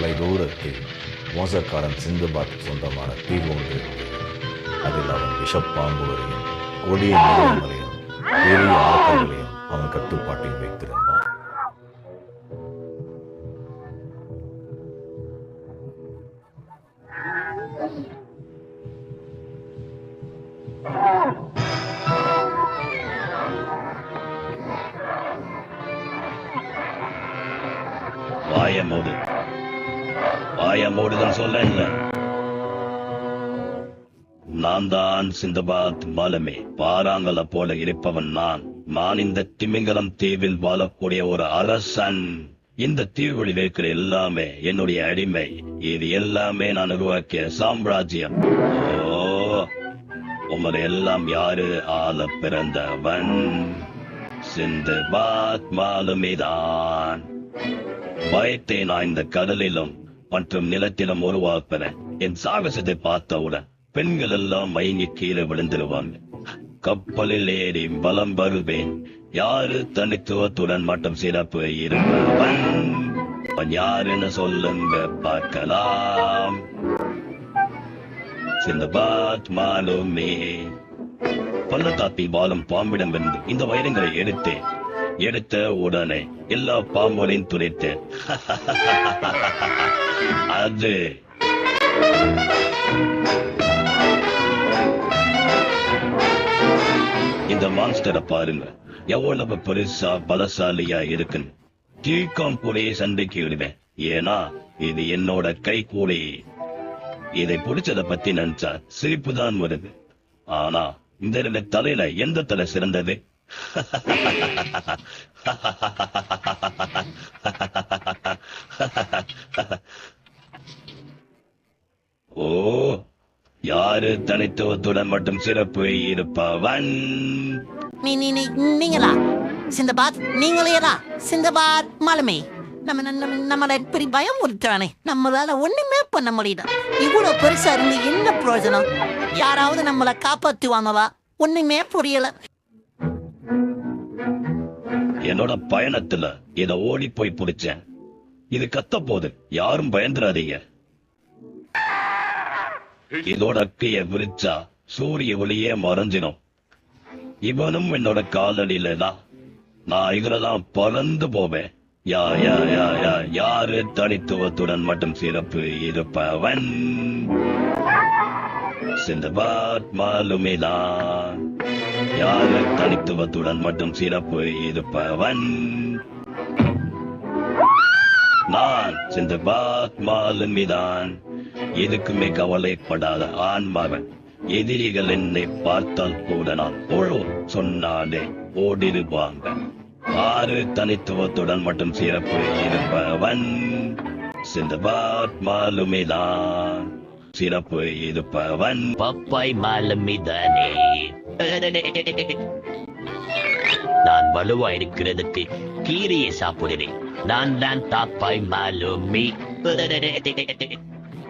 தொலைதூரத்தில் மோசக்காரன் சிந்துபாத் சொந்தமான தீவு ஒன்று இருந்தது. அதில் அவன் விஷப்பாம்புகளையும் கொடிய மிருகங்களையும் பெரிய ஆட்களையும் அவன் கட்டுப்பாட்டில் வைத்திருந்தான். வாயமோடுதான் சொல்ல இல்ல. நான் தான் சிந்தபாத் மாலுமி. பாறாங்கல போல இருப்பவன் நான் இந்த திமிங்கலம் தீவில் வாழக்கூடிய ஒரு அரசன். இந்த தீவுகளில் இருக்கிற எல்லாமே என்னுடைய அடிமை. இது எல்லாமே நான் உருவாக்கிய சாம்ராஜ்யம். உமது எல்லாம் யாரு ஆள பிறந்தவன்? சிந்தபாத் மாலுமிதான். பயத்தை நான் இந்த கடலிலும் மற்றும் நிலத்திலும் உருவாக்குறேன். என் சாகசத்தை பார்த்தவுடன் பெண்கள் எல்லாம் மயங்கி கீழே விழுந்துருவாங்க. கப்பலில் ஏறி பலம் வருவேன். யாரு தனித்துவத்துடன் மட்டும் சிறப்பு இருப்பவன் யாருன்னு சொல்லுங்க பார்க்கலாம். சிந்தபாத் மாலுமி. பள்ளத்தாக்கில் வாழும் பாம்பிடமிருந்து இந்த வைரங்களை எடுத்த உடனே எல்லா பாம்புகளையும் துளைத்தேன். அது இந்த மான்ஸ்டரை பாருங்க, எவ்வளவு பெருசா பலசாலியா இருக்குன்னு. தீக்கம் கூடையை சண்டைக்கு விடுவேன். ஏன்னா இது என்னோட கை கூடை. இதை பிடிச்சத பத்தி நினைச்சா சிரிப்பு தான் வருது. ஆனா இந்த 2 தலையில எந்த தலை சிறந்தது? ஓ, யாரு தனித்துவத்துடன் மட்டும் சிறப்பு இருப்பவன்? நீங்களா சிந்தபாத்? நீங்களேடா சிந்தபாத் மாலுமி? நம்மள இப்படி பயம் கொடுத்தானே, நம்மளால ஒண்ணுமே பண்ண முடியல. இவ்வளவு பெருசா இருந்து என்ன பிரயோஜனம்? யாராவது நம்மளை காப்பாத்துவாங்களா? ஒண்ணுமே புரியல. என்னோட பயணத்துல இத ஓடி போய் பிடிச்சேன். இது கத்த போது யாரும் பயந்துடாதீங்க. இதோட அக்கைய விரிச்சா சூரிய ஒளியே மறைஞ்சிடும். இவனும் என்னோட காலடியில தான். நான் இதுலதான் பறந்து போவேன். யாரு தனித்துவத்துடன் மட்டும் சிறப்பு இருப்பவன்? சிந்தபாத் மாலுமிதான். யாரு தனித்துவத்துடன் மட்டும் சிறப்பு இருப்பவன்? நான் சிந்தபாத் மாலுமிதான். எதுக்குமே கவலைப்படாத ஆன்மகன். எதிரிகள் என்னை பார்த்தால் கூட நான் சொன்னாலே ஓடிடுவாங்க. யாரு தனித்துவத்துடன் மட்டும் சிறப்பு இருப்பவன்? சிந்தபாத் மாலுமிதான். சிறப்பு இருப்பவன் பப்பாய் மாலுமிதானே. நான் வலுவா இருக்கிறதுக்கு கீரையை சாப்பிடுறேன். நான் தான் தாப்பாய் மாலுமி.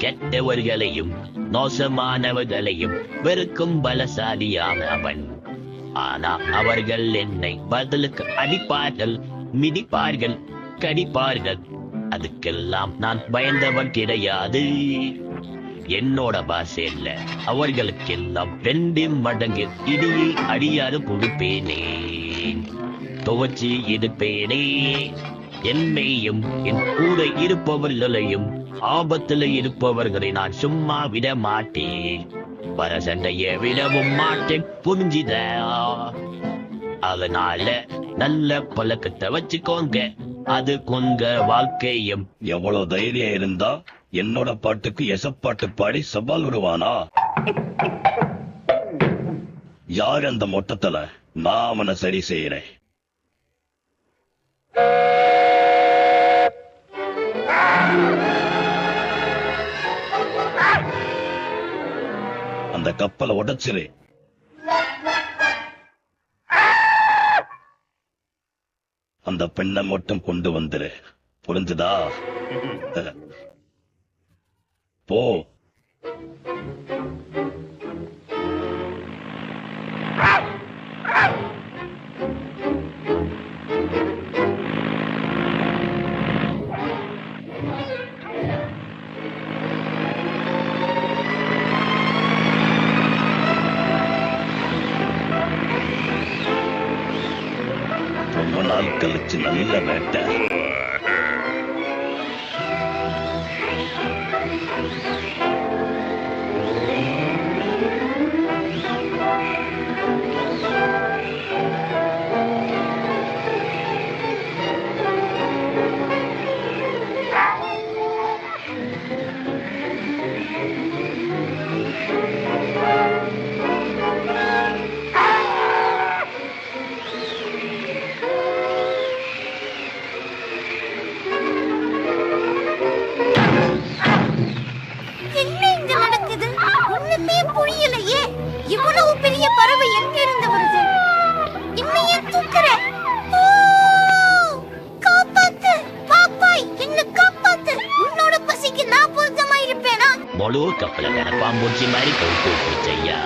கெட்டவர்களையும் மோசமானவர்களையும் வெறுக்கும் பலசாலியான அவன். ஆனா அவர்கள் என்னை பதிலுக்கு அடிப்பார்கள், மிதிப்பார்கள், கடிப்பார்கள். அதுக்கெல்லாம் நான் பயந்தவன் கிடையாது. என்னோட பாஷையில அவர்களுக்கெல்லாம் 2 மடங்கு இடியை அடியாறு கொடுப்பேனே. துவச்சி இருப்பேனே. என்னையும் என் கூட இருப்பவர்களையும் ஆபத்துல இருப்பவர்களை நான் சும்மா விட மாட்டேன். வர சண்டைய விடவும் மாட்டேன். புரிஞ்சுத? அதனால நல்ல பழக்கத்தை வச்சுக்கோங்க. அது கொங்க வாழ்க்கையும். எவ்வளவு தைரியம் இருந்தா என்னோட பாட்டுக்கு எசப்பாட்டு பாடி சவால் விடுவானா? யார் அந்த மொட்டத்துல? நான் அவனை சரி செய்யறேன். அந்த கப்பலை உடைச்சிரு. அந்த பெண்ணை மட்டும் கொண்டு வந்துரு. புரிஞ்சுதா? போ. வச்சு நல்ல வேட்டை. என்ன இங்க நடக்குது? ஒண்ணுமே புரியலையே. இவ்வளவு பெரிய பறவை எங்க இருந்து வருது? என்னையே தூக்குற? ஓ! காப்பாத்து பாப்பாய், என்ன காப்பாத்து. உன்னோட பசிக்கு நான் பொருத்தமா இருப்பேனா? முழு கப்பலை கனப்பாம்பூச்சி மாதிரி கவுத்து விட்டுருச்சு ஐயா.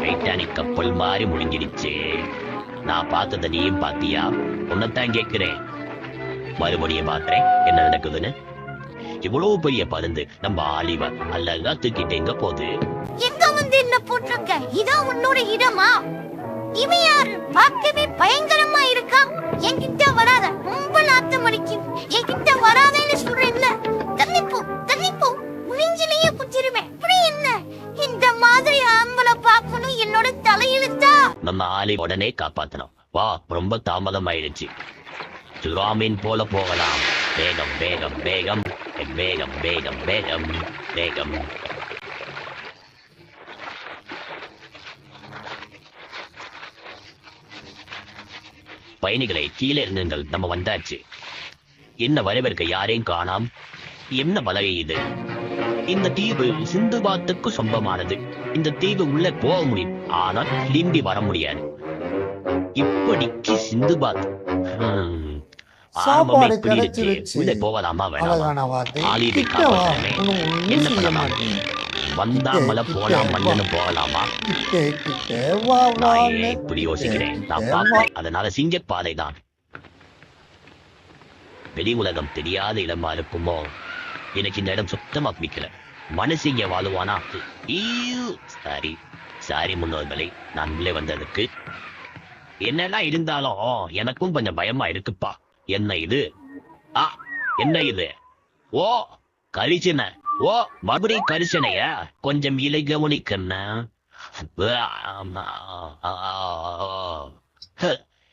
டைட்டானிக் கப்பல் மாதிரி முடிஞ்சிருச்சு. நான் பார்த்ததை நீயும் பாத்தியா? உன்னைத்தான் கேட்கிறேன். மறுபடியும் பாக்குறேன் என்ன நடக்குதுன்னு. இவ்வளவு பெரிய பருந்து நம்ம ஆலிவர் அழகா தூக்கிட்டு எங்க போகுது? எங்க வந்து என்ன போட்டிருக்க? இதான் உன்னோட இடமா? இவன் யாரு? பார்க்கவே பயங்கரமா இருக்கான். என்கிட்ட வராத, ரொம்ப நாத்தம் அடிக்கும். என்கிட்ட வராதேன்னு சொல்றேன்ல. தள்ளி போ, தள்ளி போ. நெஞ்சிலேயே குத்திருவேன். இப்படி என்ன இந்த மாதிரி ஆம்பளை பார்க்கணும் என்னோட தலையெழுத்தா? நம்ம ஆலி உடனே காப்பாத்தணும். வா, ரொம்ப தாமதம் ஆயிடுச்சு. சுறாமீன் போல போகலாம். வேகம் வேகம் வேகம் வேகம் வேகம் வேகம் வேகம். பயணிகளை கீழே இருந்துங்கள், நம்ம வந்தாச்சு. என்ன வரவேற்க யாரையும் காணாம். என்ன பலகை இது? இந்த தீவு சிந்துபாத்துக்கு சொந்தமானது. இந்த தீவு உள்ள போக முடியும், ஆனால் திரும்பி வர முடியாது. இப்படிக்கு சிந்துபாத் சாப்பாடு கிடைச்சிருச்சு. உள்ள போகலாமா வேணாமா? அழகான வார்த்தை. ஆலிவை கிட்ட வா, காப்பாத்தணுமே. உனக்கு ஒண்ணும் என்ன செய்ய பண்ணலாம்? மாட்டேன். வந்தா மலை போலாம், மண்ணு போகலாமா? கிட்ட கிட்ட வா நான் வான்னு. ஏன் இப்படி யோசிக்கிறேன்? நான் கிட்ட வா. பார்ப்பேன். அதனால சிங்கப்பாதை தான். வெளி உலகம் தெரியாத இடமா இருக்குமோ? எனக்கு இந்த இடம் சுத்தமா பிடிக்கல. மனுஷங்க வாழுவானா? சாரி சாரி முன்னோர்களே, நான் உள்ளே வந்ததுக்கு. என்னெல்லாம் இருந்தாலும் எனக்கும் கொஞ்சம் பயமா இருக்குப்பா. என்ன இது? என்ன இது? ஓ, கரிசனை. ஓ, மறுபடியும் கரிசனைய. கொஞ்சம் இலை கவனிக்கண்ண.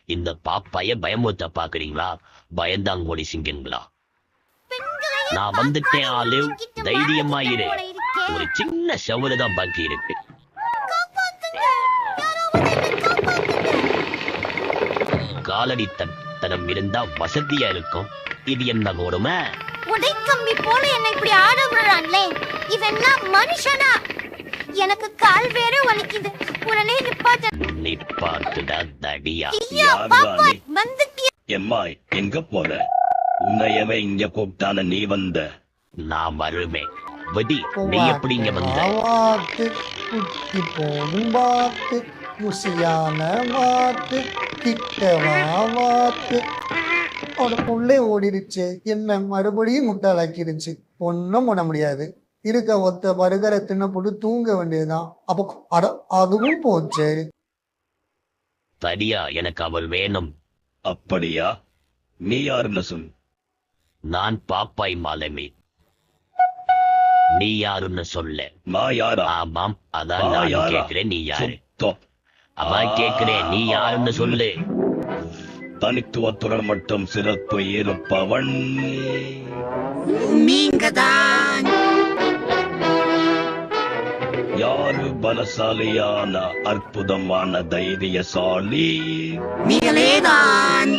இந்த பாப்பாய பயமுறுத்த பாக்குறீங்களா? பயந்தாங்கோடி சிங்கங்களா? நான் வந்துட்டேன் ஆலிவ், தைரியமா இரு. ஒரு சின்ன சவுறு தான் பாக்கி இருக்கு. காலடி தடம் இருந்தா வசதியா இருக்கும். இது என்ன கொடுமை? உடைக்கம்பி போல என்ன இப்படி ஆட விடுறான்லே. இவெல்லாம் மனுஷனா? எனக்கு கால் வேற வலிக்குது. உடனே நிப்பாட்டுடா தடியா. ஐயா பாப்பா வந்துட்டியா? எம்மாய், எங்க போற? உன்னையவே இங்க கூப்பிட்டான நீ வந்த. நான் வருவேன். வடி, நீ எப்படி இங்க வந்த? வாத்து குட்டி போடும் வாத்து, ருசியான வாத்து, கிட்ட வா வாத்து. அவனுக்கு உள்ளே ஓடிடுச்சு. என்ன மறுபடியும் முட்டாளாக்கிடுச்சு. ஒன்னும் பண்ண முடியாது. இருக்க ஒத்த பருகரை தின்ன போட்டு தூங்க வேண்டியதுதான். அப்போ அதுவும் போச்சு. தடியா, எனக்கு அவள் வேணும். அப்படியா? நீ யாருன்னு சொல். நான் பாப்பாய் மாலமி. நீ யாருன்னு சொல்ல. நான் யாரா? ஆமாம், அதான் நான் கேட்கிறேன். நீ யாரு? சுத்தம். அதான் கேட்கிறேன், நீ யாருன்னு சொல்லு. தனித்துவத்துடன் மட்டும் சிறப்பு இருப்பவன் நீங்கதான். யாரு பலசாலியான அற்புதமான தைரியசாலி? நீங்களேதான்.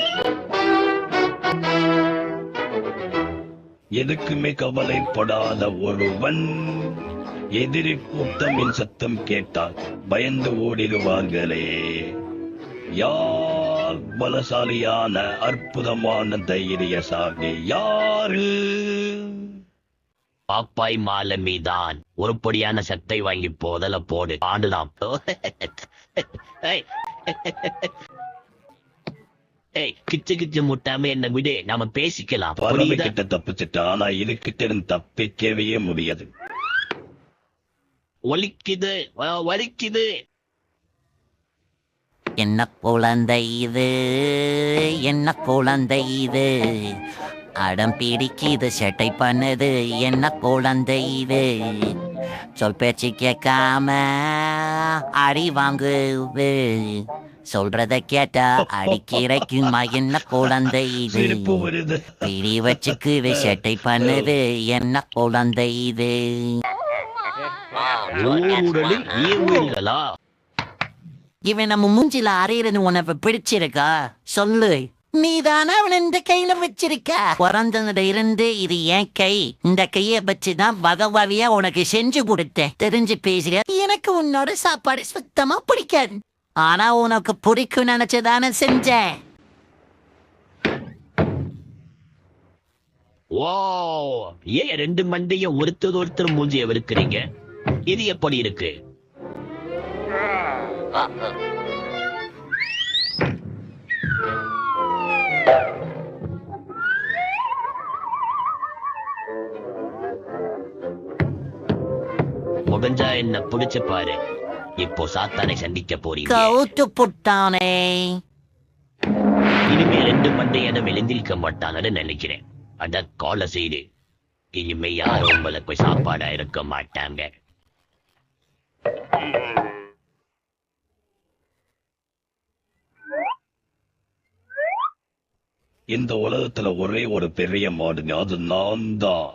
எதுக்குமே கவலைப்படாத ஒருவன். எதிரி கூட்டமின் சத்தம் கேட்டால் பயந்து ஓடிடுவார்களே. யார் பலசாலியான அற்புதமான தைரியசாலி? யாரு? பாப்பாய் மாலமி தான். உருப்படியான சட்டை வாங்கி போதல போடு, ஆண்டுலாம். கிச்சு கிச்சு முட்டாம என்ன விடு, நாம பேசிக்கலாம். பறவை கிட்ட தப்பிச்சுட்டா, ஆனா இதுகிட்ட இருந்து தப்பிக்கவே முடியாது. ஒலிக்குது, வலிக்குது. என்ன குழந்தை இது, என்ன குழந்தை இது, அடம் பிடிக்குது சேட்டை பண்ணுது, என்ன குழந்தை இது, சொல் பேச்சு கேட்காம அடி வாங்குது, சொல்றத கேட்டா அடிக்கிறக்குமா, என்ன குழந்தை இது, சிரிப்பு வருது. பிடி வச்சுக்குது சேட்டை பண்ணுது, என்ன குழந்தை இது. ஊருடலில் ஈவுகளா? இவன் நம்ம மூஞ்சில அறையிறது உனக்கு பிடிச்சிருக்கா சொல்லு. நீதானே அவன் இந்த கையில வச்சிருக்க. பிறந்ததுல இருந்து இது என் கை. இந்த கையை வச்சுதான் வகவகையா உனக்கு செஞ்சு கொடுத்தேன். தெரிஞ்சு பேசுற. எனக்கு உன்னோட சாப்பாடு சுத்தமா பிடிக்காது. ஆனா உனக்கு பிடிக்கும் நினைச்சதானே செஞ்சேன். ஓ, ஏன் ரெண்டு மண்டையும் ஒருத்தர் மூஞ்சிய வெறுக்கிறீங்க? இது எப்படி இருக்கு? முடிஞ்சா என்ன பிடிச்சு பாரு. இப்போ சாத்தானை சந்திக்க போறீங்க. கவுத்து புட்டானே. இனிமே ரெண்டு மண்டையிடம் எழுந்திருக்க மாட்டாங்கன்னு நினைக்கிறேன். அத கால செய்து இனிமே யாரும் உங்களுக்கு சாப்பாடா இருக்க மாட்டாங்க. இந்த உலகத்துல ஒரே ஒரு பெரிய மாடு, அது நான் தான்.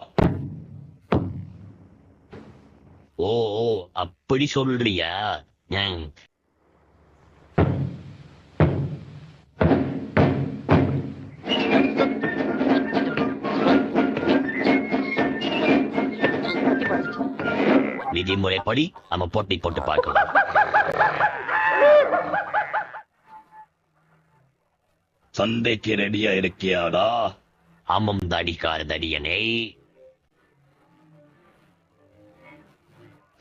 ஓ, அப்படி சொல்றியா? ஞங். விதிமுறைப்படி நம்ம போட்டி போட்டு பார்க்கலாம். சண்டைக்கு ரெடியா இருக்கியாடா? ஆமம் தடிக்கார தடியனே.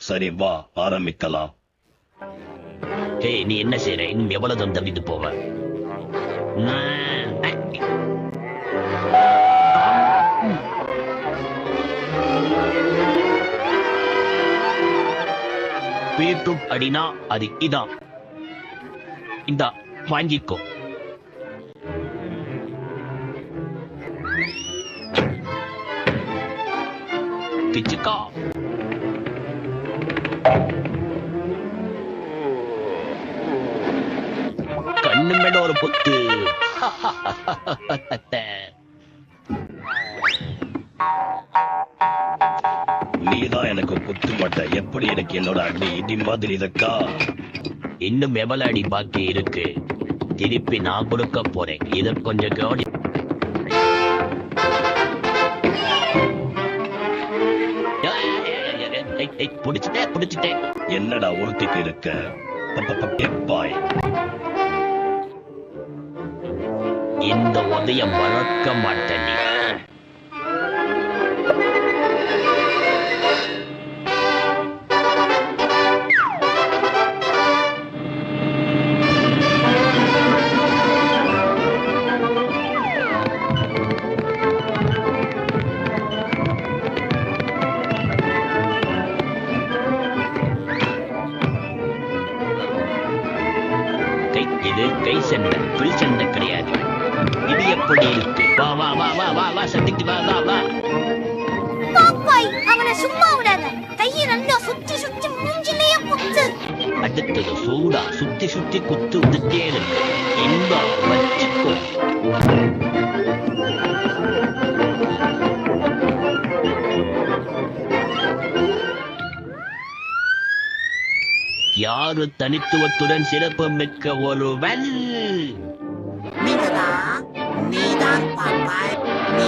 சரி வா, ஆரம்பிக்கலாம். ஹே, நீ என்ன செய்யற? இன்னும் எவ்வளவு தூரம் தள்ளிட்டு போவ? பீட்ரூட் அடினா அது இதான். இந்தா வாங்கிக்கோ. பிச்சுக்கா. கண்ணு மேல ஒரு பொத்து. நீதான் எனக்கு குத்து மாட்ட. எப்படி எனக்கு என்னோட அடி இடி மாதிரி இருக்கா? இன்னும் எவ்வளவு அடி பாக்கி இருக்கு? திருப்பி நான் கொடுக்க போறேன். இத கொஞ்சம் கவனி. புடிச்சிட்டேன். என்னடா ஒருத்திக்கு இருக்க? பாய், இந்த உதயம் மறக்க மாட்டேன். நீ கை சண்டை, புல் சண்டை கிடையாது. இது எப்படி இருக்கு? வா வா வா வா வா வா சண்டைக்கு வா வா வா. பாப்பாய், அவனை சும்மா விடாத. கையை நல்லா சுத்தி சுத்தி மூஞ்சிலேயே குத்து. அடுத்தது சூடா சுத்தி சுத்தி குத்து விட்டுட்டே இருக்கு. இந்தா வச்சுக்கோ. யாரு தனித்துவத்துடன் சிறப்பு மிக்க ஒருவன்? நீதான் பாப்பாய். நீ